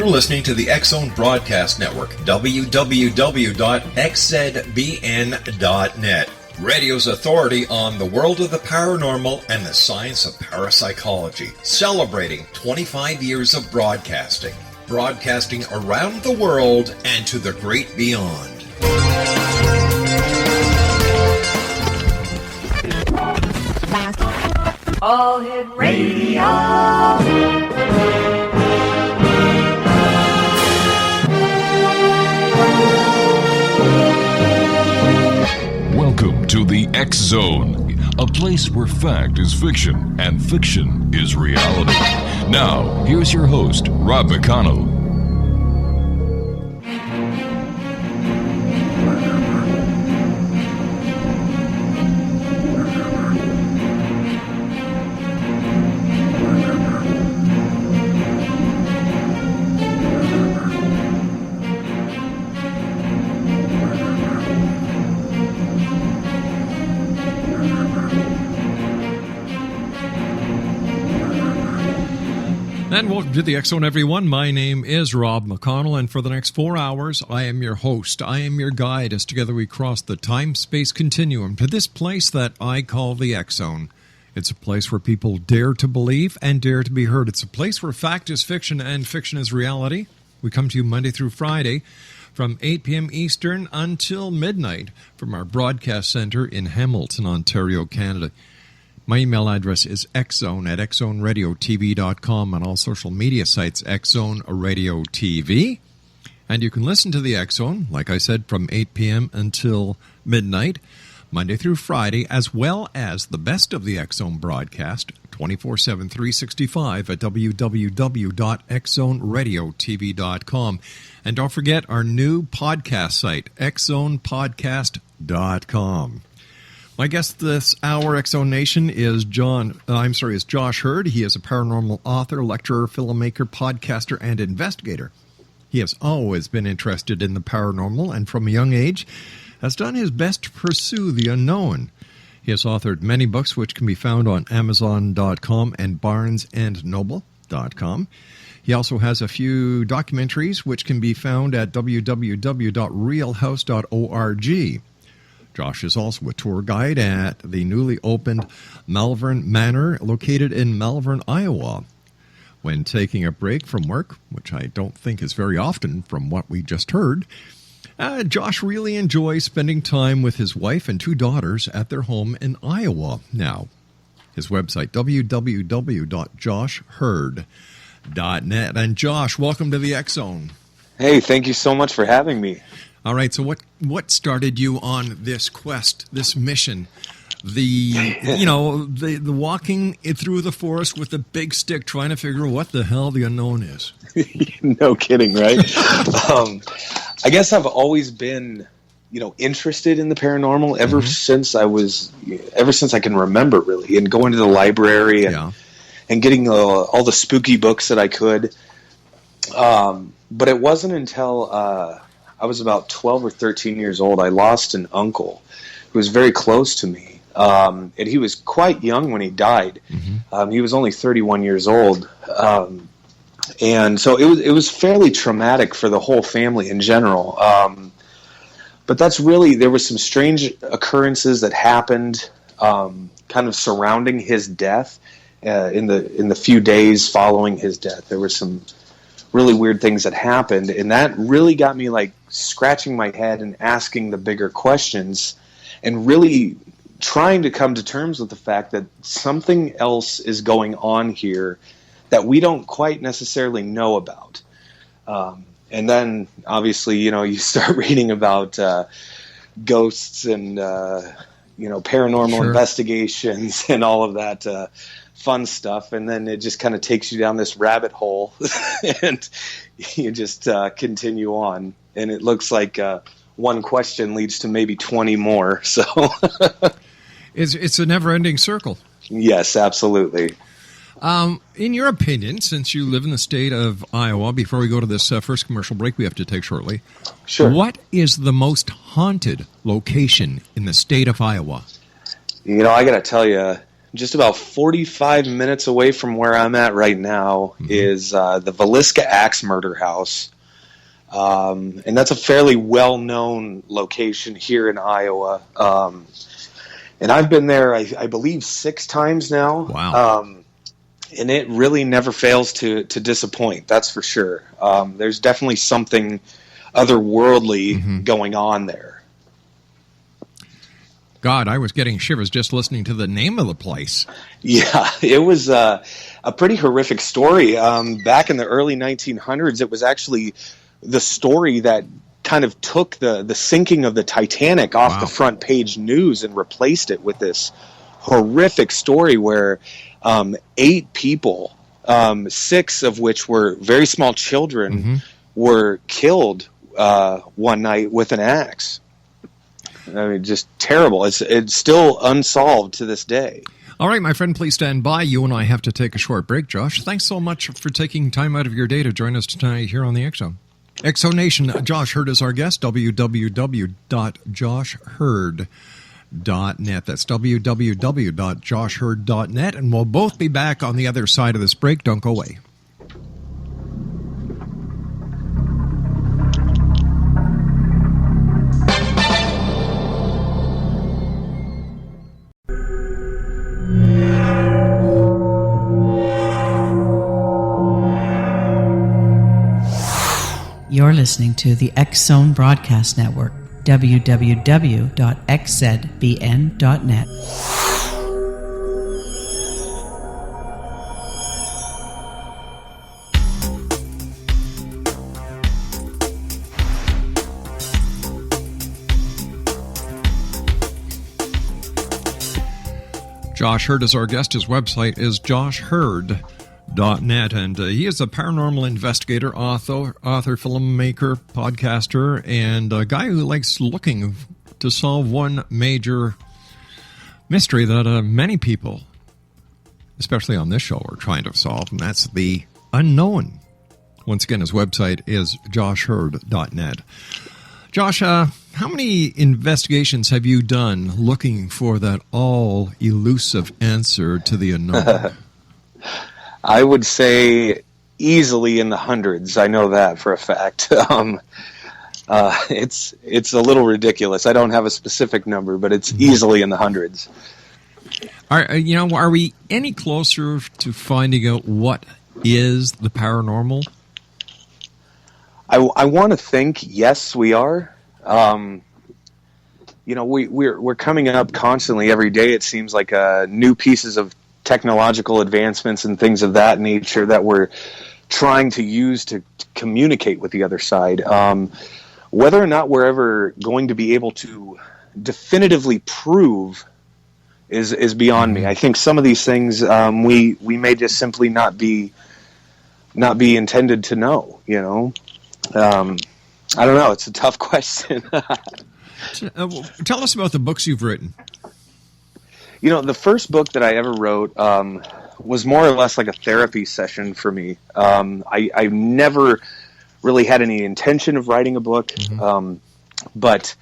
You're listening to the X-Zone Broadcast Network, www.xzbn.net. Radio's authority on the world of the paranormal and the science of parapsychology, celebrating 25 years of broadcasting. Broadcasting around the world and to the great beyond. All Hit Radio. Welcome to the X-Zone, a place where fact is fiction and fiction is reality. Now, here's your host, Rob McConnell. And welcome to the X-Zone, everyone. My name is Rob McConnell, and for the next 4 hours, I am your host. I am your guide as together we cross the time-space continuum to this place that I call the X-Zone. It's a place where people dare to believe and dare to be heard. It's a place where fact is fiction and fiction is reality. We come to you Monday through Friday from 8 p.m. Eastern until midnight from our broadcast center in Hamilton, Ontario, Canada. My email address is xzone@xzoneradiotv.com, on all social media sites, X-Zone Radio TV. And you can listen to the X-Zone, like I said, from 8 p.m. until midnight, Monday through Friday, as well as the best of the X-Zone broadcast, 24/7, 365 at www.xzoneradiotv.com. And don't forget our new podcast site, xzonepodcast.com. My guest this hour, X-Zone Nation, is Josh Hurd. He is a paranormal author, lecturer, filmmaker, podcaster, and investigator. He has always been interested in the paranormal and from a young age has done his best to pursue the unknown. He has authored many books which can be found on Amazon.com and BarnesandNoble.com. He also has a few documentaries which can be found at www.realhouse.org. Josh is also a tour guide at the newly opened Malvern Manor, located in Malvern, Iowa. When taking a break from work, which I don't think is very often from what we just heard, Josh really enjoys spending time with his wife and 2 daughters at their home in Iowa now. His website, www.joshhurd.net. And Josh, welcome to the X-Zone. Hey, thank you so much for having me. All right, so what started you on this quest, this mission? The walking through the forest with a big stick trying to figure out what the hell the unknown is. No kidding, right? I guess I've always been, interested in the paranormal ever since I can remember, really, and going to the library and getting all the spooky books that I could. But it wasn't until I was about 12 or 13 years old, I lost an uncle who was very close to me. And he was quite young when he died. He was only 31 years old. And so it was fairly traumatic for the whole family in general. But there were some strange occurrences that happened kind of surrounding his death in the few days following his death. There were some really weird things that happened, and that really got me scratching my head and asking the bigger questions and really trying to come to terms with the fact that something else is going on here that we don't quite necessarily know about. And then obviously, you start reading about ghosts and paranormal investigations and all of that fun stuff, and then it just kind of takes you down this rabbit hole and you just continue on, and it looks like one question leads to maybe 20 more. So it's a never-ending circle. Yes, absolutely. In your opinion, since you live in the state of Iowa, before we go to this first commercial break we have to take shortly, sure. What is the most haunted location in the state of Iowa? I got to tell you, just about 45 minutes away from where I'm at right now, is the Villisca Axe Murder House. And that's a fairly well-known location here in Iowa. And I've been there, I believe, 6 times now. Wow. And it really never fails to disappoint, that's for sure. There's definitely something otherworldly going on there. God, I was getting shivers just listening to the name of the place. Yeah, it was a pretty horrific story. Back in the early 1900s, it was actually the story that kind of took the sinking of the Titanic off the front page news and replaced it with this horrific story where 8 people, 6 of which were very small children, were killed one night with an axe. I mean, just terrible. It's still unsolved to this day. All right, my friend, please stand by. You and I have to take a short break, Josh. Thanks so much for taking time out of your day to join us tonight here on the X-Zone. X-Zone Nation, Josh Hurd is our guest, www.joshhurd.net. That's www.joshhurd.net, and we'll both be back on the other side of this break. Don't go away. You're listening to the X-Zone Broadcast Network, www.xzbn.net. Josh Hurd is our guest. His website is joshhurd.net, and he is a paranormal investigator, author, filmmaker, podcaster, and a guy who likes looking to solve one major mystery that many people, especially on this show, are trying to solve, and that's the unknown. Once again, his website is joshhurd.net. Josh, how many investigations have you done looking for that all-elusive answer to the unknown? I would say easily in the hundreds. I know that for a fact. It's a little ridiculous. I don't have a specific number, but it's easily in the hundreds. Are we any closer to finding out what is the paranormal? I want to think yes, we are. We're coming up constantly every day. It seems like new pieces of technological advancements and things of that nature that we're trying to use to communicate with the other side. Whether or not we're ever going to be able to definitively prove is beyond me. I think some of these things we may just simply not be intended to know. I don't know. It's a tough question. Tell us about the books you've written. The first book that I ever wrote was more or less like a therapy session for me. I never really had any intention of writing a book. But,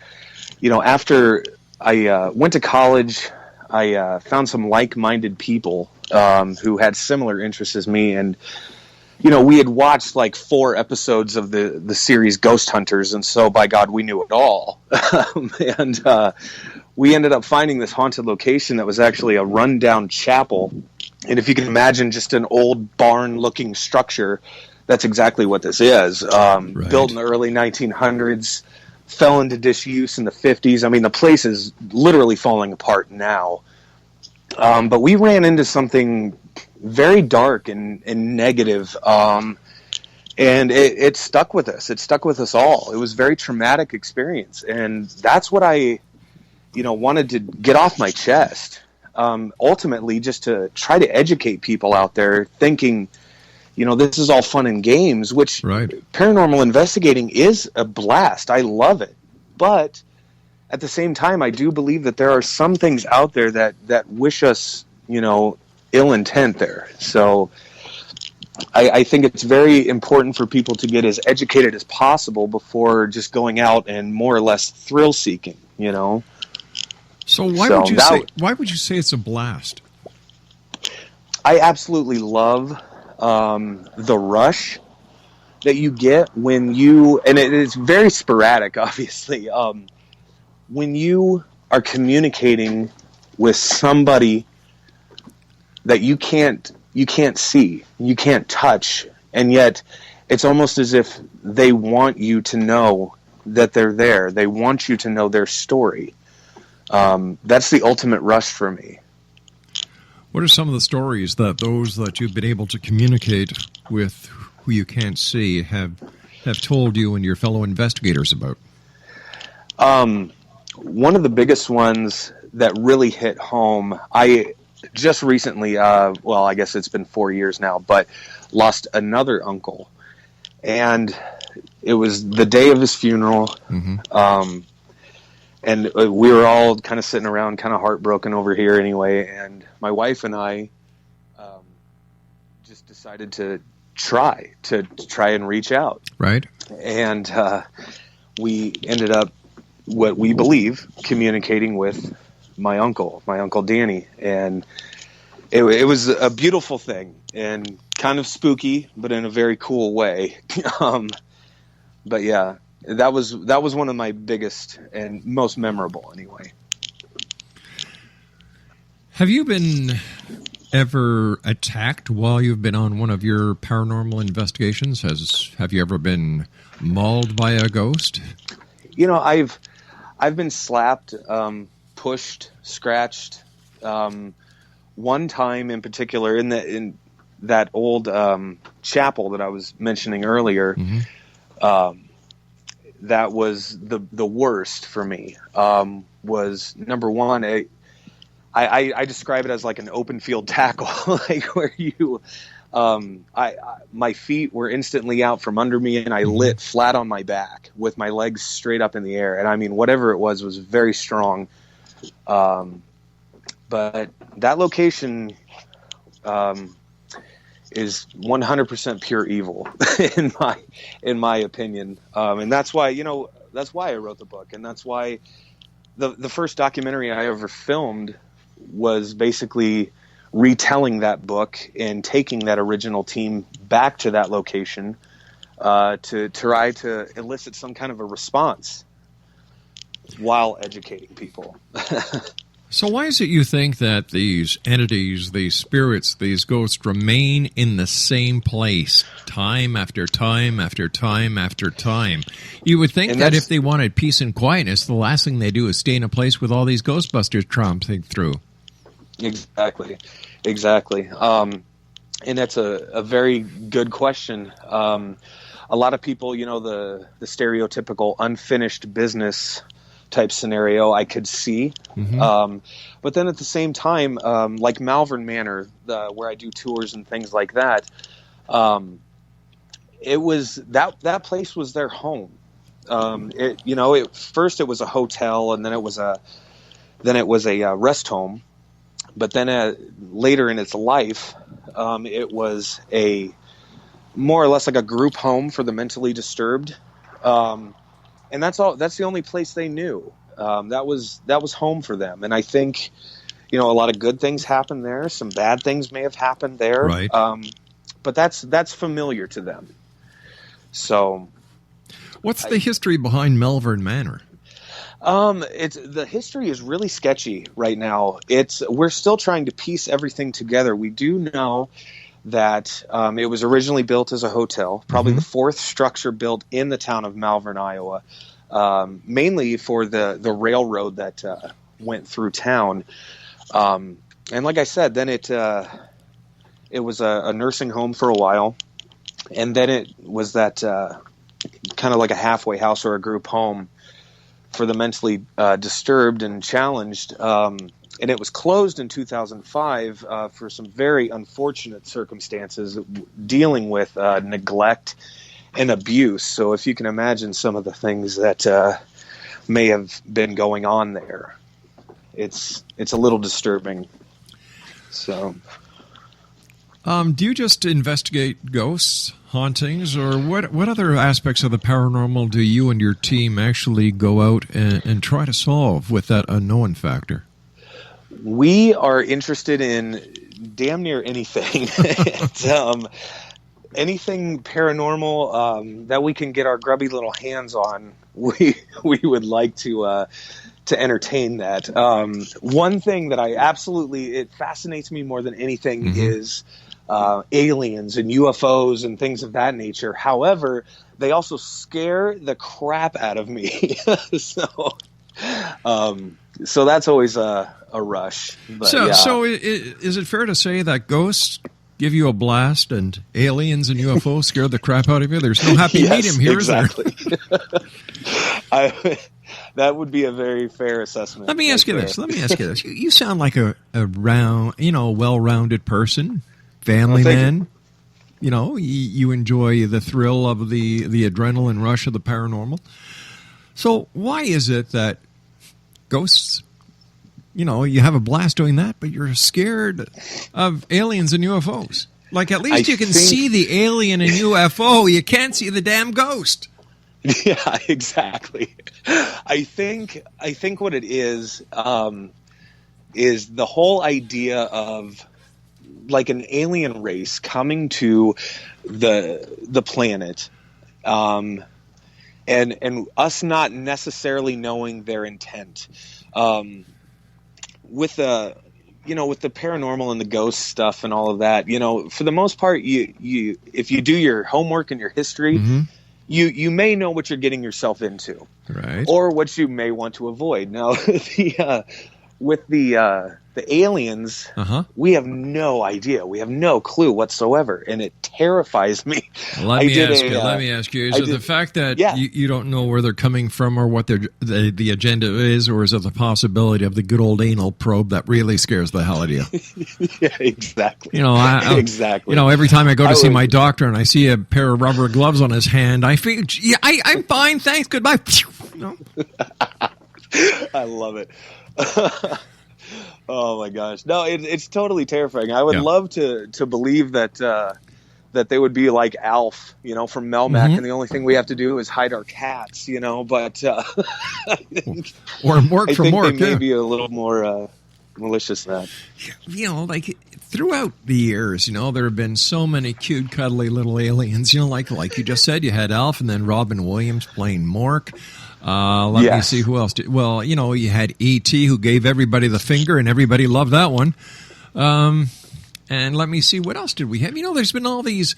after I went to college, I found some like-minded people who had similar interests as me. And, we had watched like 4 episodes of the series Ghost Hunters. And so, by God, we knew it all. And we ended up finding this haunted location that was actually a rundown chapel. And if you can imagine just an old barn-looking structure, that's exactly what this is. Right. Built in the early 1900s, fell into disuse in the 50s. I mean, the place is literally falling apart now. But we ran into something very dark and negative, and it stuck with us. It stuck with us all. It was a very traumatic experience, and that's what I wanted to get off my chest. Ultimately, just to try to educate people out there thinking, this is all fun and games, which paranormal investigating is a blast. I love it. But at the same time, I do believe that there are some things out there that wish us, ill intent there. So I think it's very important for people to get as educated as possible before just going out and more or less thrill seeking, So why would you say it's a blast? I absolutely love the rush that you get when you, and it's very sporadic, obviously, when you are communicating with somebody that you can't see, you can't touch, and yet it's almost as if they want you to know that they're there. They want you to know their story. That's the ultimate rush for me. What are some of the stories that those that you've been able to communicate with who you can't see have told you and your fellow investigators about? One of the biggest ones that really hit home, I just recently, well, I guess it's been 4 years now, but lost another uncle. And it was the day of his funeral. Mm-hmm. And we were all kind of sitting around, kind of heartbroken over here anyway. And my wife and I just decided to try and reach out. Right. And we ended up, what we believe, communicating with my uncle Danny. And it was a beautiful thing and kind of spooky, but in a very cool way. But yeah. That was one of my biggest and most memorable, anyway. Have you been ever attacked while you've been on one of your paranormal investigations? Have you ever been mauled by a ghost? You know, I've been slapped, pushed, scratched. One time in particular, in that old chapel that I was mentioning earlier. Mm-hmm. That was the worst for me. Was number one, I describe it as like an open field tackle, like where you, my feet were instantly out from under me, and I lit flat on my back with my legs straight up in the air. And I mean, whatever it was very strong. But that location is 100% pure evil in my opinion. And that's why, I wrote the book. And that's why the first documentary I ever filmed was basically retelling that book and taking that original team back to that location to try to elicit some kind of a response while educating people. So why is it you think that these entities, these spirits, these ghosts remain in the same place time after time after time after time? You would think that if they wanted peace and quietness, the last thing they do is stay in a place with all these Ghostbusters tromping through. Exactly. And that's a very good question. A lot of people, the stereotypical unfinished business type scenario I could see. Mm-hmm. But then at the same time, like Malvern Manor, where I do tours and things like that, it was that place was their home. First it was a hotel, and then it was a rest home. But then later in its life, it was a more or less like a group home for the mentally disturbed. And that's all. That's the only place they knew. That was home for them. And I think, a lot of good things happened there. Some bad things may have happened there. Right. But that's familiar to them. So, what's the history behind Malvern Manor? The history is really sketchy right now. We're still trying to piece everything together. We do know that it was originally built as a hotel, probably the fourth structure built in the town of Malvern, Iowa, mainly for the railroad that went through town. And like I said, then it was a nursing home for a while, and then it was that kind of like a halfway house or a group home for the mentally disturbed and challenged. And it was closed in 2005 for some very unfortunate circumstances dealing with neglect and abuse. So if you can imagine some of the things that may have been going on there, it's a little disturbing. So, do you just investigate ghosts, hauntings, or what other aspects of the paranormal do you and your team actually go out and try to solve with that unknown factor? We are interested in damn near anything. And, anything paranormal that we can get our grubby little hands on, we would like to entertain that. One thing that it fascinates me more than anything is aliens and UFOs and things of that nature. However, they also scare the crap out of me. So that's always a rush. But, so is it fair to say that ghosts give you a blast and aliens and UFOs scare the crap out of you? There's no happy medium here, exactly. is there? That would be a very fair assessment. Let me ask you this. You sound like a well-rounded person, family man. You enjoy the thrill of the adrenaline rush of the paranormal. So why is it that ghosts, you have a blast doing that, but you're scared of aliens and UFOs? Like, at least you can see the alien and UFO. You can't see the damn ghost. Yeah, exactly. I think what it is the whole idea of like an alien race coming to the planet, and us not necessarily knowing their intent. With the paranormal and the ghost stuff and all of that, for the most part, you if you do your homework and your history, you may know what you're getting yourself into, right? Or what you may want to avoid. Now, with the aliens, we have no idea. We have no clue whatsoever, and it terrifies me. Let me ask you: is it the fact that you don't know where they're coming from or what the agenda is, or is it the possibility of the good old anal probe that really scares the hell out of you? Yeah, exactly. Exactly. Every time I go to see my doctor and I see a pair of rubber gloves on his hand, I feel, I'm fine, thanks, goodbye. I love it. Oh my gosh! No, it's totally terrifying. I would love to believe that they would be like Alf, from Melmac, and the only thing we have to do is hide our cats, But or Mork from Mork, they may be a little more malicious than that. Like throughout the years, there have been so many cute, cuddly little aliens. Like you just said, you had Alf, and then Robin Williams playing Mork. Let me see who else. You had E.T. who gave everybody the finger, and everybody loved that one. And let me see, what else did we have? There's been all these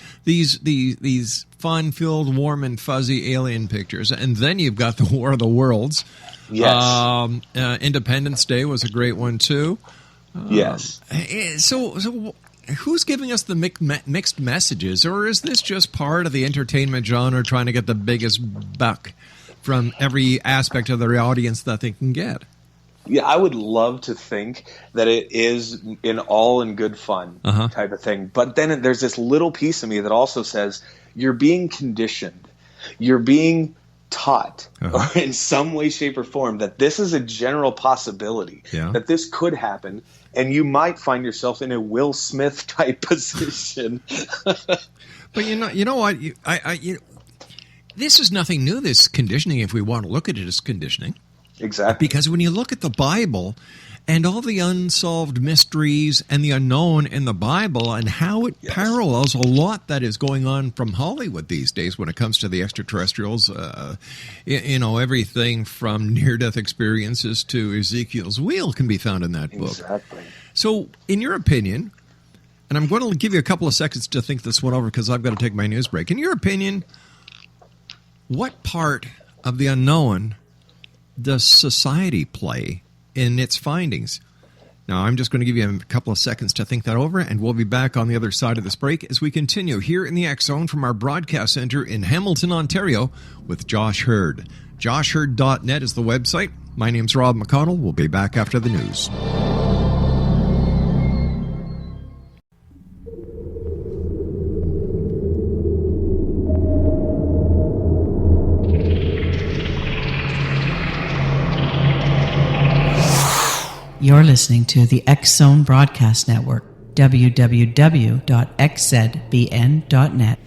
fun-filled, warm and fuzzy alien pictures, and then you've got the War of the Worlds. Yes. Independence Day was a great one too. Yes. So who's giving us the mixed messages, or is this just part of the entertainment genre trying to get the biggest buck from every aspect of their audience that they can get? Yeah, I would love to think that it is in good fun type of thing. But then there's this little piece of me that also says you're being conditioned. You're being taught or in some way, shape, or form that this is a general possibility, that this could happen, and you might find yourself in a Will Smith type position. But you know what? This is nothing new, this conditioning, if we want to look at it as conditioning. Exactly. Because when you look at the Bible and all the unsolved mysteries and the unknown in the Bible and how it parallels a lot that is going on from Hollywood these days when it comes to the extraterrestrials, everything from near-death experiences to Ezekiel's wheel can be found in that book. Exactly. So, in your opinion, and I'm going to give you a couple of seconds to think this one over because I've got to take my news break. In your opinion, what part of the unknown does society play in its findings? Now, I'm just going to give you a couple of seconds to think that over, and we'll be back on the other side of this break as we continue here in the X Zone from our broadcast center in Hamilton, Ontario, with Josh Hurd. JoshHurd.net is the website. My name's Rob McConnell. We'll be back after the news. You're listening to the X Zone Broadcast Network, www.xzbn.net.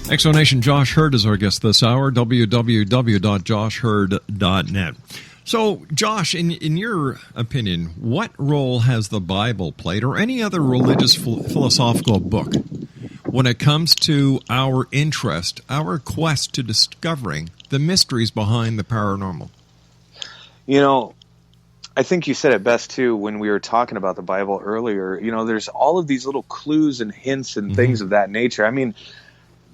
Exonation Josh Hurd is our guest this hour, www.joshhurd.net. So, Josh, in your opinion, what role has the Bible played, or any other religious philosophical book, when it comes to our interest, our quest to discovering the mysteries behind the paranormal? You know, I think you said it best, too, when we were talking about the Bible earlier. You know, there's all of these little clues and hints and things of that nature. I mean,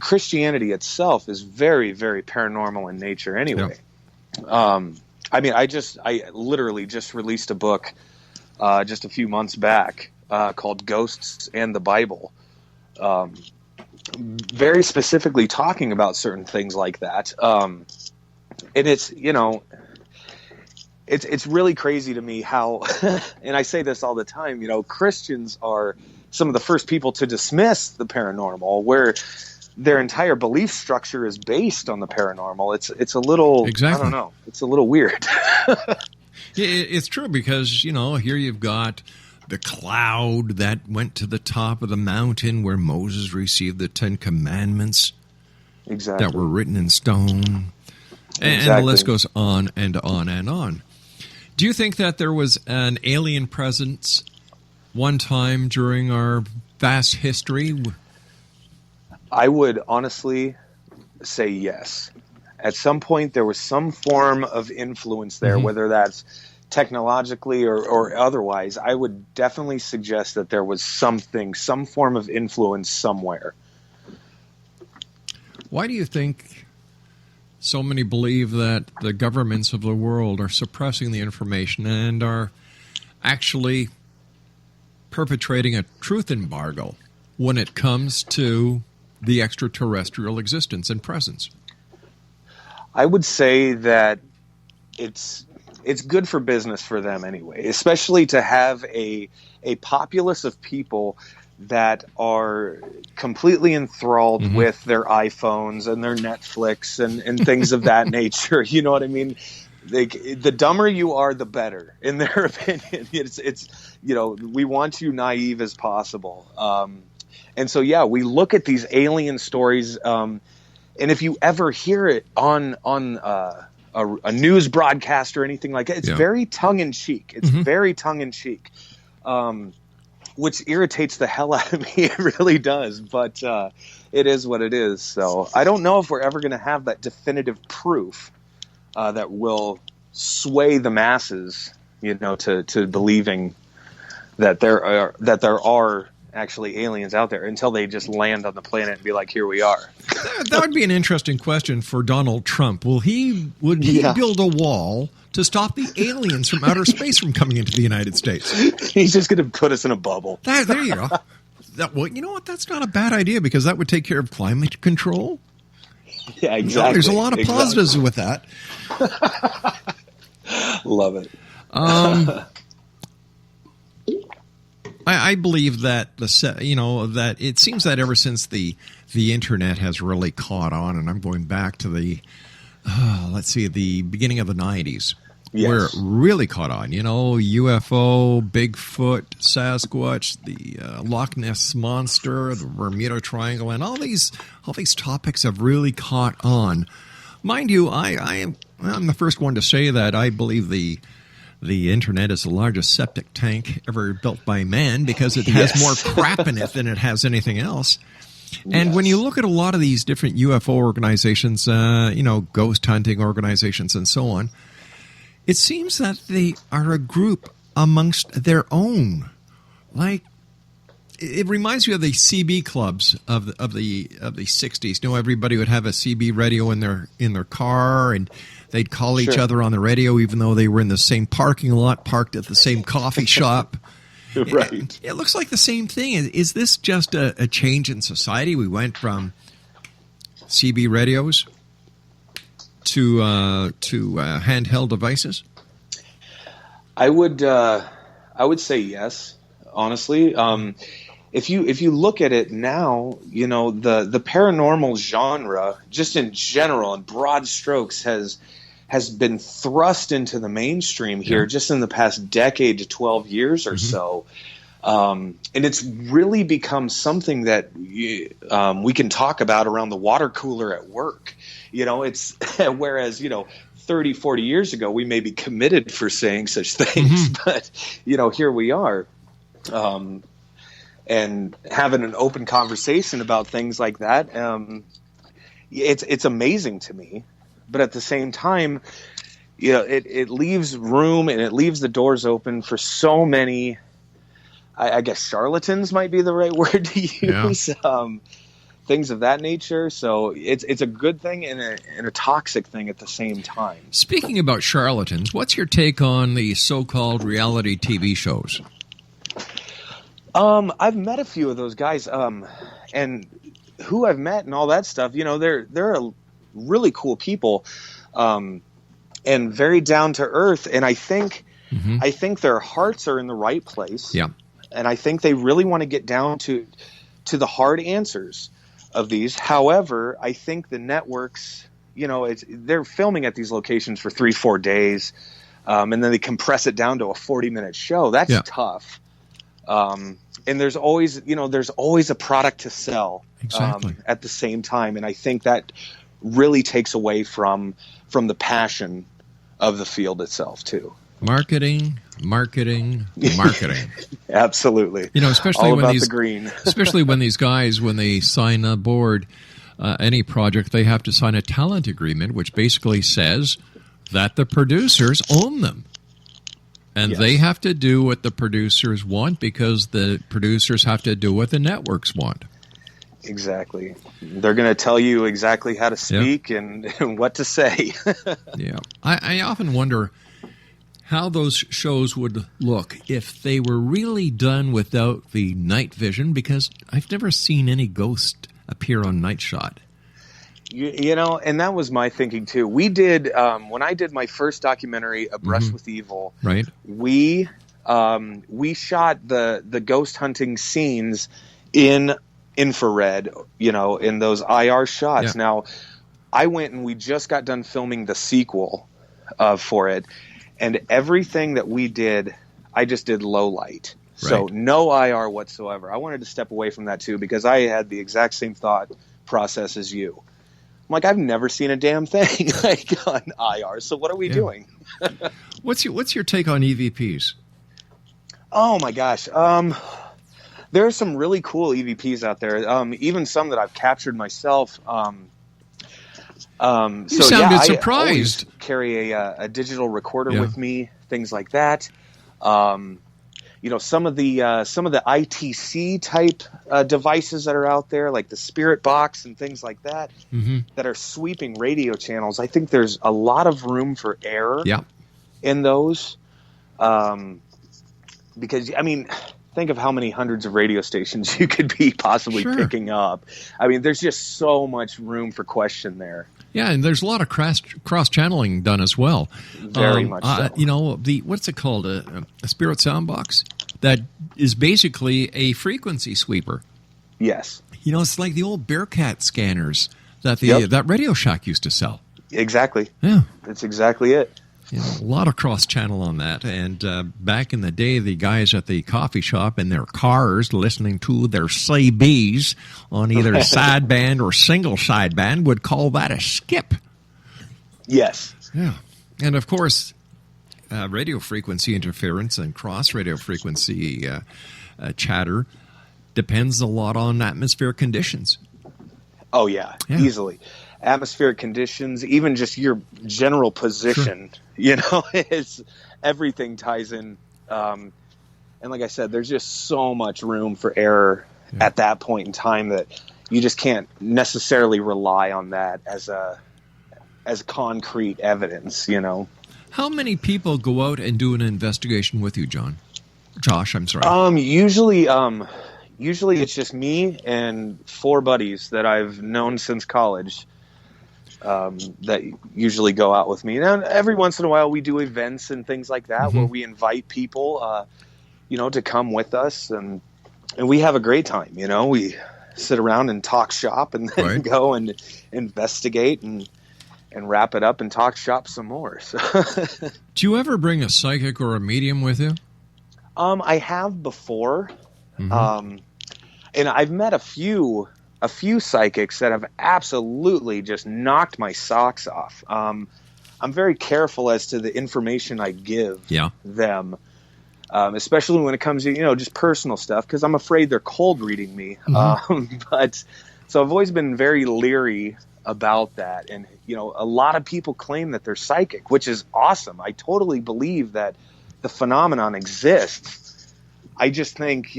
Christianity itself is very, very paranormal in nature anyway. Yep. I mean, I literally just released a book just a few months back called Ghosts and the Bible, very specifically talking about certain things like that. And it's, you know, it's really crazy to me how, and I say this all the time, you know, Christians are some of the first people to dismiss the paranormal, where their entire belief structure is based on the paranormal. It's a little, exactly. I don't know, it's a little weird. It's true, because, you know, here you've got the cloud that went to the top of the mountain where Moses received the 10 Commandments that were written in stone. And the list goes on and on and on. Do you think that there was an alien presence one time during our vast history? I would honestly say yes. At some point, there was some form of influence there, whether that's technologically or otherwise. I would definitely suggest that there was some form of influence somewhere. Why do you think so many believe that the governments of the world are suppressing the information and are actually perpetrating a truth embargo when it comes to the extraterrestrial existence and presence? I would say that it's good for business for them anyway, especially to have a populace of people that are completely enthralled with their iPhones and their Netflix and things of that nature. You know what I mean? The dumber you are, the better, in their opinion. It's you know, we want you naive as possible. And so, yeah, we look at these alien stories, and if you ever hear it on a news broadcast or anything like that, it's very tongue-in-cheek. It's very tongue-in-cheek, which irritates the hell out of me. It really does, but it is what it is. So I don't know if we're ever going to have that definitive proof that will sway the masses, you know, to believing that there are actually aliens out there, until they just land on the planet and be like, here we are. That would be an interesting question for Donald Trump. Would he build a wall to stop the aliens from outer space from coming into the United States? He's just going to put us in a bubble. There you go. Well, you know what? That's not a bad idea, because that would take care of climate control. Yeah, exactly. You know, there's a lot of positives with that. Love it. I believe that that it seems that ever since the internet has really caught on, and I'm going back to the beginning of the 90s, where it really caught on. You know, UFO, Bigfoot, Sasquatch, the Loch Ness Monster, the Bermuda Triangle, and all these topics have really caught on. Mind you, I'm the first one to say that I believe the internet is the largest septic tank ever built by man, because it has more crap in it than it has anything else. And when you look at a lot of these different UFO organizations, ghost hunting organizations and so on, it seems that they are a group amongst their own. Like, it reminds me of the CB clubs of the 60s. You know, everybody would have a CB radio in their car, and they'd call each other on the radio, even though they were in the same parking lot, parked at the same coffee shop. Right. It looks like the same thing. Is this just a change in society? We went from CB radios to handheld devices? I would say yes, honestly. If you look at it now, you know, the paranormal genre, just in general, in broad strokes, has been thrust into the mainstream here just in the past decade to 12 years or so. And it's really become something that we can talk about around the water cooler at work. It's whereas, 30, 40 years ago, we may be committed for saying such things, but, here we are. And having an open conversation about things like that, it's amazing to me. But at the same time, it leaves room and it leaves the doors open for so many, I guess charlatans might be the right word to use, things of that nature. So it's a good thing and a toxic thing at the same time. Speaking about charlatans, what's your take on the so-called reality TV shows? I've met a few of those guys, and who I've met and all that stuff. They're really cool people, and very down to earth. And I think their hearts are in the right place. Yeah, and I think they really want to get down to the hard answers of these. However, I think the networks, they're filming at these locations for 3-4 days, and then they compress it down to a 40-minute show. That's tough. And there's always a product to sell at the same time. And I think that really takes away from the passion of the field itself too. Marketing. Absolutely. Especially all when about these the green. especially when these guys, when they sign aboard any project, they have to sign a talent agreement, which basically says that the producers own them. And they have to do what the producers want because the producers have to do what the networks want. Exactly. They're going to tell you exactly how to speak and what to say. Yeah. I often wonder how those shows would look if they were really done without the night vision, because I've never seen any ghost appear on Night Shot. And that was my thinking too. We did when I did my first documentary, A Brush with Evil. Right. We shot the ghost hunting scenes in infrared. In those IR shots. Yeah. Now, I went and we just got done filming the sequel for it, and everything that we did, I just did low light. Right. So no IR whatsoever. I wanted to step away from that too because I had the exact same thought process as you. I'm like, I've never seen a damn thing like on IR. So what are we doing? What's your take on EVPs? Oh my gosh. There are some really cool EVPs out there. Even some that I've captured myself. You sounded surprised. I carry a digital recorder with me, things like that. Some of the ITC type devices that are out there, like the Spirit Box and things like that, that are sweeping radio channels. I think there's a lot of room for error in those. Because, think of how many hundreds of radio stations you could be possibly picking up. There's just so much room for question there. Yeah, and there's a lot of cross-channeling done as well. Very much so. What's it called? A Spirit sound box that is basically a frequency sweeper. Yes. It's like the old Bearcat scanners that that Radio Shack used to sell. Exactly. Yeah. That's exactly it. A lot of cross-channel on that. And back in the day, the guys at the coffee shop in their cars listening to their CBs on either sideband or single sideband would call that a skip. Yes. Yeah. And, of course, radio frequency interference and cross-radio frequency chatter depends a lot on atmospheric conditions. Oh, yeah. Easily. Atmospheric conditions, even just your general position, everything ties in. And like I said, there's just so much room for error at that point in time that you just can't necessarily rely on that as concrete evidence, How many people go out and do an investigation with you, Josh, I'm sorry. Usually it's just me and 4 buddies that I've known since college. That usually go out with me. Now, every once in a while we do events and things like that where we invite people, to come with us, and we have a great time. We sit around and talk shop and then go and investigate and wrap it up and talk shop some more. So. Do you ever bring a psychic or a medium with you? I have before, and I've met a few psychics that have absolutely just knocked my socks off. I'm very careful as to the information I give them, especially when it comes to just personal stuff, because I'm afraid they're cold reading me. But so I've always been very leery about that, and a lot of people claim that they're psychic, which is awesome. I totally believe that the phenomenon exists. I just think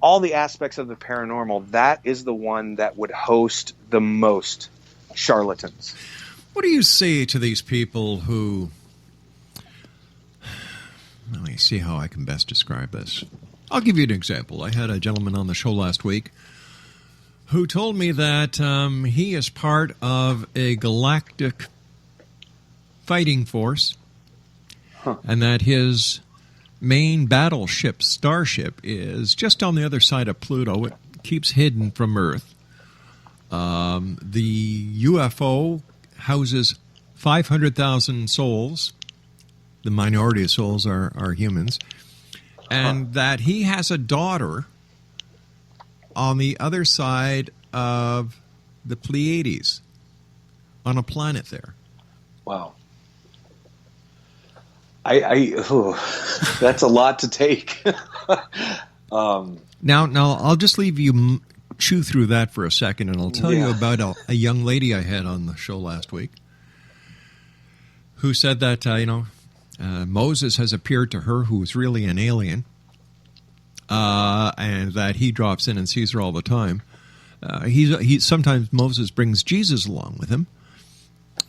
all the aspects of the paranormal, that is the one that would host the most charlatans. What do you say to these people who... Let me see how I can best describe this. I'll give you an example. I had a gentleman on the show last week who told me that he is part of a galactic fighting force, and that his main battleship, Starship, is just on the other side of Pluto. It keeps hidden from Earth. The UFO houses 500,000 souls. The minority of souls are humans. And that he has a daughter on the other side of the Pleiades, on a planet there. Wow. That's a lot to take. Now, I'll just leave you chew through that for a second, and I'll tell you about a young lady I had on the show last week who said that, Moses has appeared to her, who is really an alien, and that he drops in and sees her all the time. Sometimes Moses brings Jesus along with him.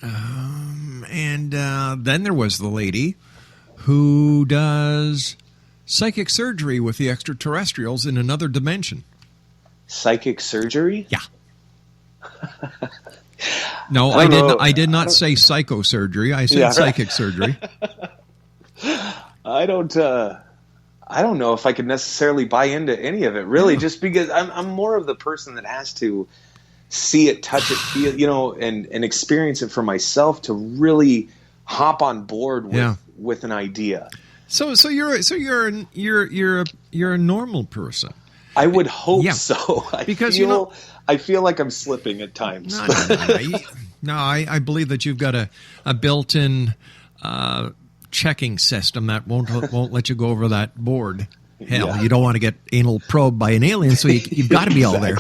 And then there was the lady who does psychic surgery with the extraterrestrials in another dimension. Psychic surgery? Yeah. No, I did not say psychosurgery. I said psychic surgery. I don't know if I could necessarily buy into any of it, really, just because I'm more of the person that has to see it, touch it, feel, and experience it for myself to really hop on board with an idea. So you're a normal person. I would hope so. Because I feel like I'm slipping at times. No, I believe that you've got a built-in checking system that won't let you go over that board. Hell, you don't want to get anal probed by an alien, so you've got to be all there.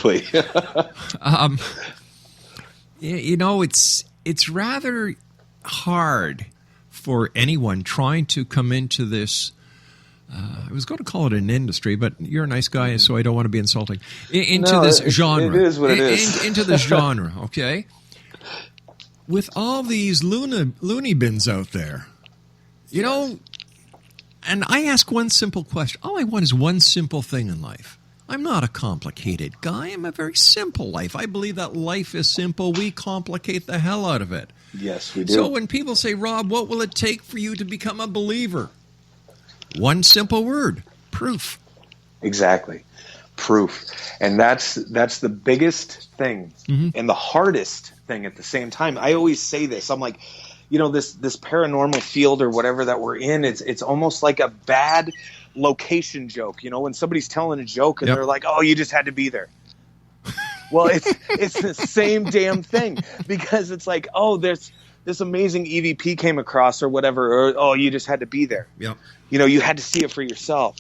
It's rather hard for anyone trying to come into this. I was going to call it an industry, but you're a nice guy, so I don't want to be insulting. Into this genre. It is what it is. Into this genre, okay? With all these loony bins out there, and I ask one simple question. All I want is one simple thing in life. I'm not a complicated guy. I'm a very simple life. I believe that life is simple. We complicate the hell out of it. Yes, we do. So when people say, Rob, what will it take for you to become a believer? One simple word: proof. Exactly. Proof. And that's the biggest thing and the hardest thing at the same time. I always say this. I'm like, this paranormal field or whatever that we're in, it's almost like a bad location joke. When somebody's telling a joke and they're like, oh, you just had to be there. Well, it's the same damn thing, because it's like, oh, this amazing EVP came across or whatever, or oh, you just had to be there. Yep. You had to see it for yourself.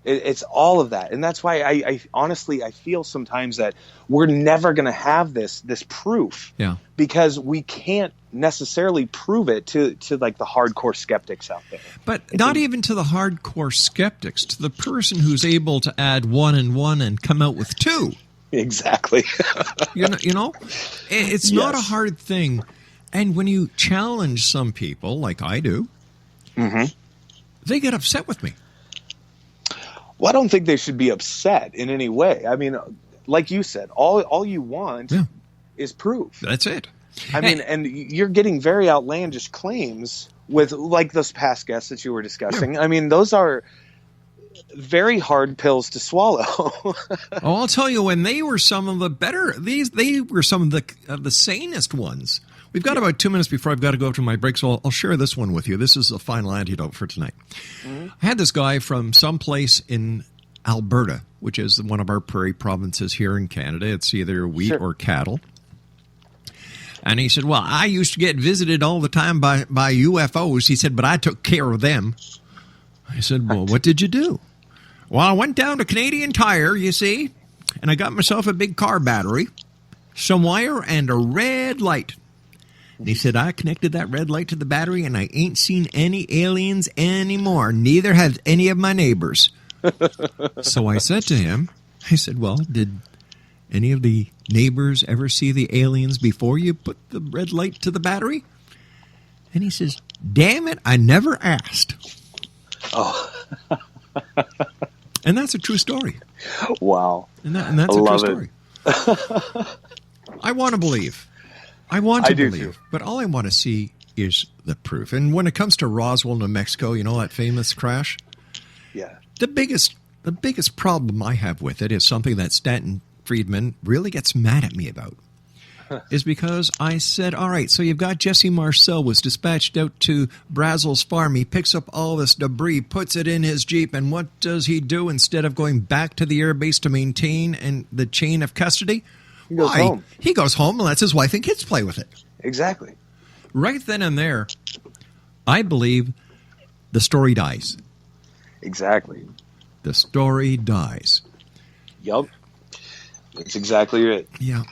It's all of that. And that's why I honestly feel sometimes that we're never going to have this proof. Yeah. Because we can't necessarily prove it to like the hardcore skeptics out there. But even to the hardcore skeptics, to the person who's able to add 1 and 1 and come out with 2. Exactly. It's not a hard thing. And when you challenge some people, like I do, they get upset with me. Well, I don't think they should be upset in any way. I mean, like you said, all you want is proof. That's it. I mean, and you're getting very outlandish claims with, like, those past guests that you were discussing. Yeah. I mean, those are very hard pills to swallow. I'll tell you, when they were some of the better, they were some of the sanest ones We've got about 2 minutes before I've got to go to my break, so I'll share this one with you. This is the final antidote for tonight. Mm-hmm. I had this guy from someplace in Alberta, which is one of our prairie provinces here in Canada. It's either wheat or cattle. And he said, well, I used to get visited all the time by UFOs. He said, but I took care of them. I said, well, what did you do? Well, I went down to Canadian Tire, you see, and I got myself a big car battery, some wire, and a red light. And he said, I connected that red light to the battery, and I ain't seen any aliens anymore. Neither have any of my neighbors. So I said to him, I said, well, did any of the neighbors ever see the aliens before you put the red light to the battery? And he says, damn it, I never asked. Oh. And that's a true story. Wow. And that's a true story. I want to believe. I want to believe. Too. But all I want to see is the proof. And when it comes to Roswell, New Mexico, you know that famous crash? Yeah. The biggest problem I have with it is something that Stanton Friedman really gets mad at me about. Is because I said, all right, so you've got Jesse Marcel was dispatched out to Brazel's farm. He picks up all this debris, puts it in his Jeep, and what does he do instead of going back to the airbase to maintain the chain of custody? He goes home. He goes home and lets his wife and kids play with it. Exactly. Right then and there, I believe the story dies. Exactly. The story dies. Yup. That's exactly it. Yeah.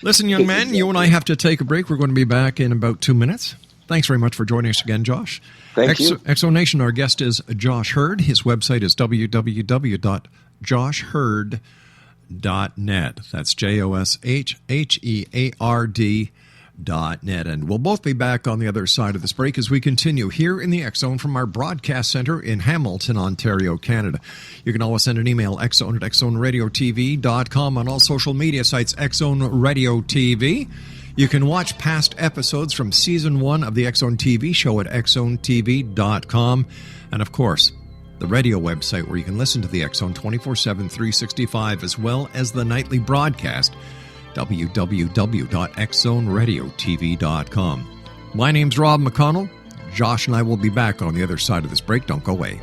Listen, young man, you and I have to take a break. We're going to be back in about 2 minutes. Thanks very much for joining us again, Josh. Thank you. Exonation, our guest is Josh Hurd. His website is www.joshhurd.net. That's JOSHHEARD.net. And we'll both be back on the other side of this break as we continue here in the X Zone from our broadcast center in Hamilton, Ontario, Canada. You can always send an email, xzone at xzoneradiotv.com, on all social media sites, X Zone Radio TV. You can watch past episodes from Season 1 of the X Zone TV show at xzonetv.com. And, of course, the radio website where you can listen to the X Zone 24/7, 365, as well as the nightly broadcast, www.xzoneradiotv.com. My name's Rob McConnell. Josh and I will be back on the other side of this break. Don't go away.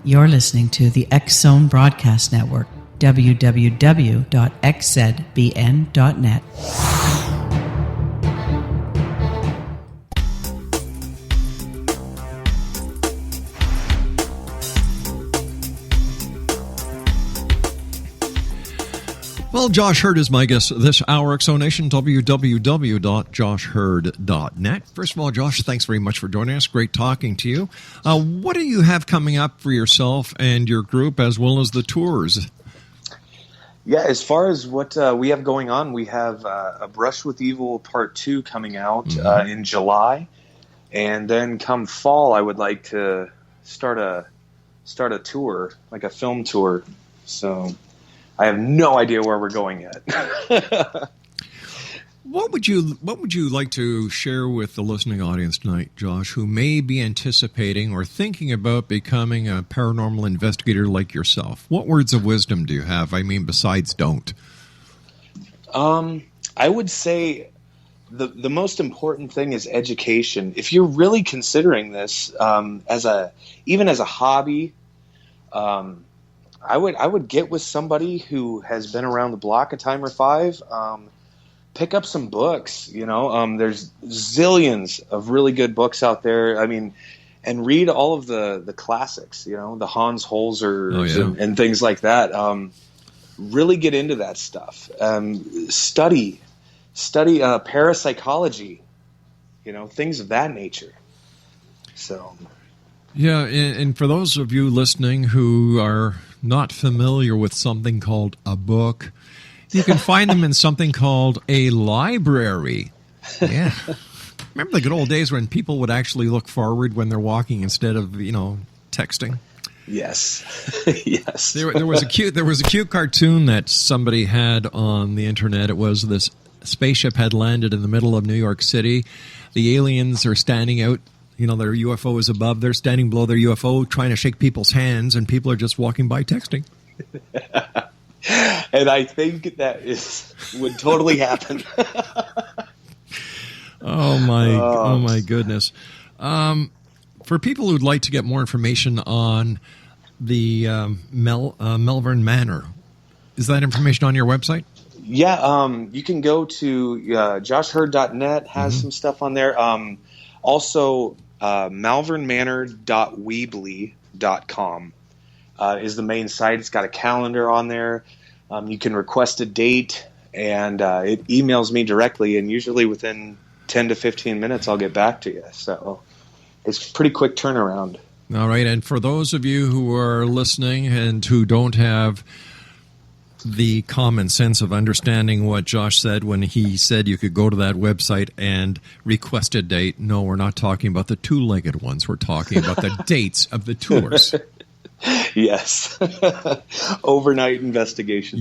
You're listening to the X Zone Broadcast Network, www.xzbn.net. Well, Josh Hurd is my guest this hour. Exonation, www.joshhurd.net. First of all, Josh, thanks very much for joining us. Great talking to you. What do you have coming up for yourself and your group, as well as the tours? Yeah, as far as what we have going on, we have A Brush with Evil Part 2 coming out in July. And then come fall, I would like to start a tour, like a film tour. So I have no idea where we're going yet. What would you like to share with the listening audience tonight, Josh, who may be anticipating or thinking about becoming a paranormal investigator like yourself? What words of wisdom do you have? I mean, besides don't. I would say the most important thing is education. If you're really considering this even as a hobby, I would get with somebody who has been around the block a time or five. Pick up some books, there's zillions of really good books out there. I mean, and read all of the classics, the Hans Holzers and things like that. Really get into that stuff. Study parapsychology, things of that nature. So. Yeah, and for those of you listening who are not familiar with something called a book, you can find them in something called a library. Yeah. Remember the good old days when people would actually look forward when they're walking instead of, texting? Yes. Yes. There was a cute cartoon that somebody had on the internet. It was this spaceship had landed in the middle of New York City. The aliens are standing out, their UFO is above. They're standing below their UFO trying to shake people's hands, and people are just walking by texting. And I think that would totally happen. Oh my goodness. For people who'd like to get more information on the Melbourne Manor, is that information on your website? Yeah, you can go to joshhurd.net, has some stuff on there. Also, malvernmanor.weebly.com is the main site. It's got a calendar on there. You can request a date, and it emails me directly, and usually within 10 to 15 minutes I'll get back to you. So it's a pretty quick turnaround. All right, and for those of you who are listening and who don't have the common sense of understanding what Josh said when he said you could go to that website and request a date. No, we're not talking about the two-legged ones. We're talking about the dates of the tours. Yes. Overnight investigation.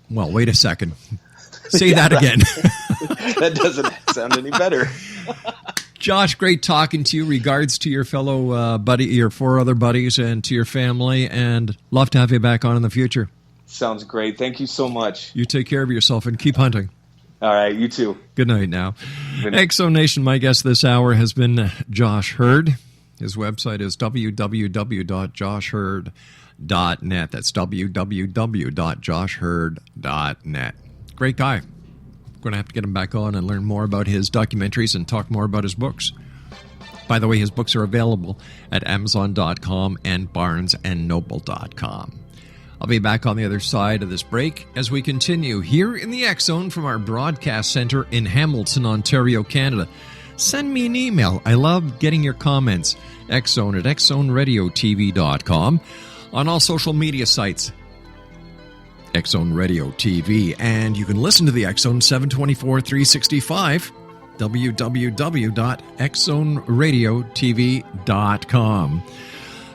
Well, wait a second. Say that again. That doesn't sound any better. Josh, great talking to you. Regards to your fellow buddy, your 4 other buddies, and to your family, and love to have you back on in the future. Sounds great. Thank you so much. You take care of yourself and keep hunting. All right, you too. Good night now. Good night. Exo Nation, my guest this hour has been Josh Hurd. His website is www.joshhurd.net. That's www.joshhurd.net. Great guy. I'm going to have to get him back on and learn more about his documentaries and talk more about his books. By the way, his books are available at Amazon.com and BarnesandNoble.com. I'll be back on the other side of this break as we continue here in the X Zone from our broadcast center in Hamilton, Ontario, Canada. Send me an email. I love getting your comments. Xzone at xzoneradiotv.com. On all social media sites, X Zone Radio TV. And you can listen to the X Zone 724 365, www.xzoneradiotv.com.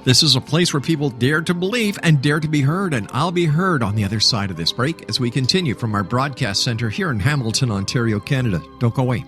This is a place where people dare to believe and dare to be heard, and I'll be heard on the other side of this break as we continue from our broadcast center here in Hamilton, Ontario, Canada. Don't go away.